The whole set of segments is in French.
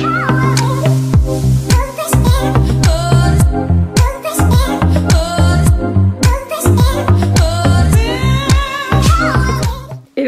Hello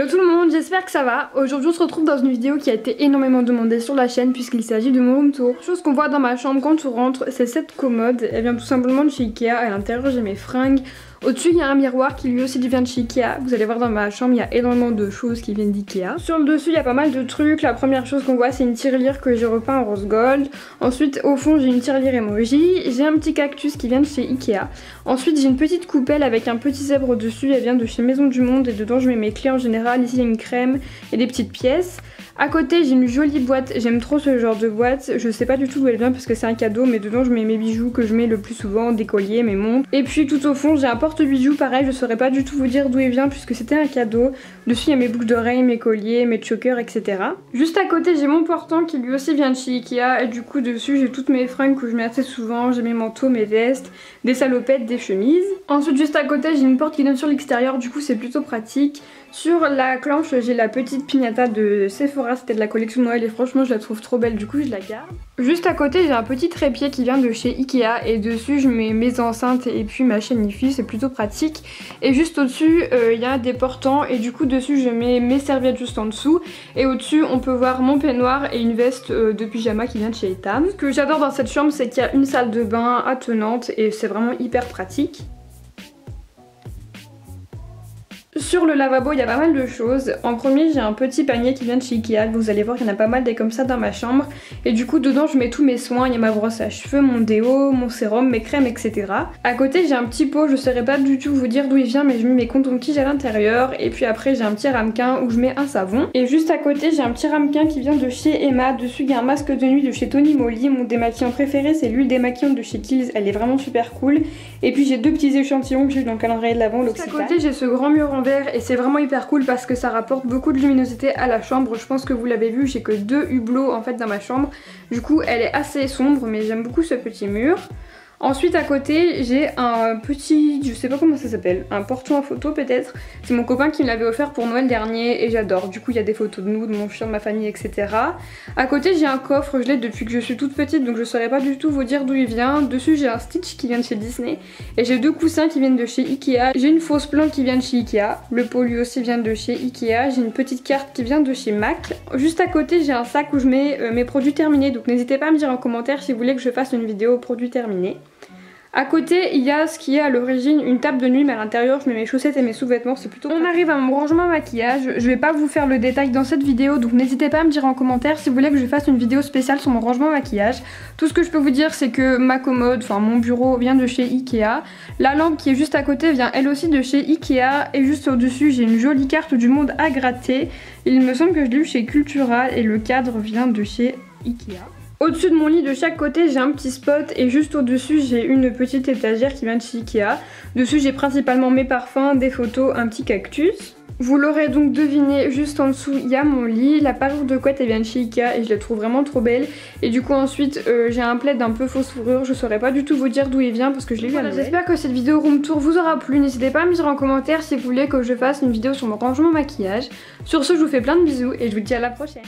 tout le monde, j'espère que ça va. Aujourd'hui on se retrouve dans une vidéo qui a été énormément demandée sur la chaîne puisqu'il s'agit de mon room tour. Chose qu'on voit dans ma chambre quand on rentre, c'est cette commode. Elle vient tout simplement de chez Ikea. À l'intérieur j'ai mes fringues. Au-dessus il y a un miroir qui lui aussi vient de chez Ikea. Vous allez voir dans ma chambre il y a énormément de choses qui viennent d'Ikea. Sur le dessus il y a pas mal de trucs. La première chose qu'on voit c'est une tirelire que j'ai repeint en rose gold. Ensuite au fond j'ai une tirelire emoji. J'ai un petit cactus qui vient de chez Ikea. Ensuite j'ai une petite coupelle avec un petit zèbre dessus. Elle vient de chez Maison du Monde et dedans je mets mes clés en général. Ici il y a une crème et des petites pièces. À côté j'ai une jolie boîte, j'aime trop ce genre de boîte, je sais pas du tout d'où elle vient parce que c'est un cadeau, mais dedans je mets mes bijoux que je mets le plus souvent, des colliers, mes montres. Et puis tout au fond j'ai un porte-bijoux, pareil je saurais pas du tout vous dire d'où il vient puisque c'était un cadeau. Dessus il y a mes boucles d'oreilles, mes colliers, mes chokers, etc. Juste à côté j'ai mon portant qui lui aussi vient de chez Ikea et du coup dessus j'ai toutes mes fringues que je mets assez souvent, j'ai mes manteaux, mes vestes, des salopettes, des chemises. Ensuite juste à côté j'ai une porte qui donne sur l'extérieur, du coup c'est plutôt pratique. Sur la planche j'ai la petite piñata de Sephora, c'était de la collection Noël et franchement je la trouve trop belle, du coup je la garde. Juste à côté j'ai un petit trépied qui vient de chez Ikea et dessus je mets mes enceintes et puis ma chaîne IFI, c'est plutôt pratique. Et juste au dessus il y a des portants et du coup dessus je mets mes serviettes juste en dessous. Et au dessus on peut voir mon peignoir et une veste de pyjama qui vient de chez Etam. Ce que j'adore dans cette chambre c'est qu'il y a une salle de bain attenante et c'est vraiment hyper pratique. Sur le lavabo il y a pas mal de choses. En premier j'ai un petit panier qui vient de chez Ikea, vous allez voir qu'il y en a pas mal des comme ça dans ma chambre. Et du coup dedans je mets tous mes soins, il y a ma brosse à cheveux, mon déo, mon sérum, mes crèmes, etc. À côté j'ai un petit pot, je saurais pas du tout vous dire d'où il vient mais je mets mes cotons-tiges à l'intérieur. Et puis après j'ai un petit ramequin où je mets un savon. Et juste à côté j'ai un petit ramequin qui vient de chez Emma, dessus il y a un masque de nuit de chez Tony Moly. Mon démaquillant préféré c'est l'huile démaquillante de chez Kiehl's, elle est vraiment super cool. Et puis j'ai deux petits échantillons que j'ai eu dans le calendrier de l'Avent, l'Occitane. À côté j'ai ce grand mur en verre et c'est vraiment hyper cool parce que ça rapporte beaucoup de luminosité à la chambre. Je pense que vous l'avez vu, j'ai que deux hublots en fait dans ma chambre. Du coup elle est assez sombre mais j'aime beaucoup ce petit mur. Ensuite à côté j'ai un petit, je sais pas comment ça s'appelle, un portant à photo peut-être. C'est mon copain qui me l'avait offert pour Noël dernier et j'adore. Du coup il y a des photos de nous, de mon chien, de ma famille, etc. À côté j'ai un coffre, je l'ai depuis que je suis toute petite donc je saurais pas du tout vous dire d'où il vient. Dessus j'ai un Stitch qui vient de chez Disney et j'ai deux coussins qui viennent de chez Ikea. J'ai une fausse plante qui vient de chez Ikea, le pot lui aussi vient de chez Ikea. J'ai une petite carte qui vient de chez MAC. Juste à côté j'ai un sac où je mets mes produits terminés, donc n'hésitez pas à me dire en commentaire si vous voulez que je fasse une vidéo produits terminés. À côté il y a ce qui est à l'origine une table de nuit mais à l'intérieur je mets mes chaussettes et mes sous-vêtements, c'est plutôt... On arrive à mon rangement maquillage, je vais pas vous faire le détail dans cette vidéo donc n'hésitez pas à me dire en commentaire si vous voulez que je fasse une vidéo spéciale sur mon rangement maquillage. Tout ce que je peux vous dire c'est que ma commode, enfin mon bureau vient de chez Ikea. La lampe qui est juste à côté vient elle aussi de chez Ikea et juste au dessus j'ai une jolie carte du monde à gratter. Il me semble que je l'ai eu chez Cultura et le cadre vient de chez Ikea. Au-dessus de mon lit de chaque côté j'ai un petit spot et juste au-dessus j'ai une petite étagère qui vient de chez Ikea. Dessus j'ai principalement mes parfums, des photos, un petit cactus. Vous l'aurez donc deviné, juste en dessous il y a mon lit. La parure de couette elle vient de chez Ikea et je la trouve vraiment trop belle. Et du coup ensuite j'ai un plaid un peu fausse fourrure, je saurais pas du tout vous dire d'où il vient parce que je l'ai vu à Noël. J'espère que cette vidéo room tour vous aura plu, n'hésitez pas à me dire en commentaire si vous voulez que je fasse une vidéo sur mon rangement maquillage. Sur ce je vous fais plein de bisous et je vous dis à la prochaine.